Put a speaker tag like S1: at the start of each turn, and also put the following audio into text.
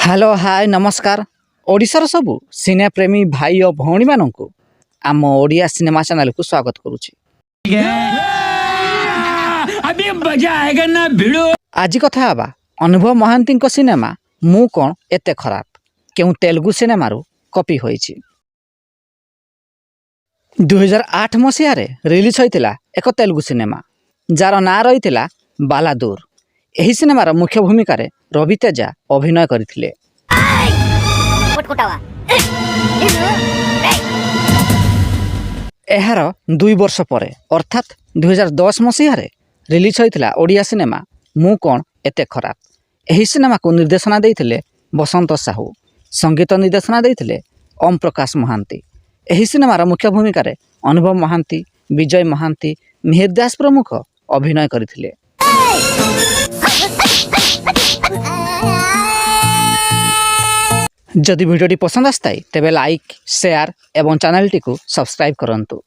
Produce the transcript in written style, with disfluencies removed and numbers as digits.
S1: Hello hi नमस्कार ओडिशार सबु सिने प्रेमी भाई और भौणी मानू आम ओडिया सिनेमा चैनल को स्वागत करुछि।
S2: अभी मजा आएगा ना भिड़ो।
S1: आज कथा हवा अनुभव महांती सिनेमा मु कौन एते खराब क्यों तेलुगु सिनेमा कॉपी होईछि। 2008 मसीह रिलीज होइतिला एक तेलुगु सिनेमा जार ना रही बालादूर। एही सिनेमार मुख्य भूमिका रे रवि तेजा अभिनय करथिले। एहार 2 वर्ष पर अर्थात 2010 मसीह रिलीज होइतिला ओडिया सिनेमा मु कौन एते खराब। एही सिनेमा को निर्देशना देइथिले बसंत साहू, संगीत निर्देशना देइथिले ओम प्रकाश महांती। एही सिनेमार मुख्य भूमिका रे अनुभव महांती, विजय महांती, मिहिर दास प्रमुख अभिनय करथिले। जदि वीडियोटी पसंद आसताई तेबे लाइक, शेयर एवं चैनल टी को सब्सक्राइब करंतु।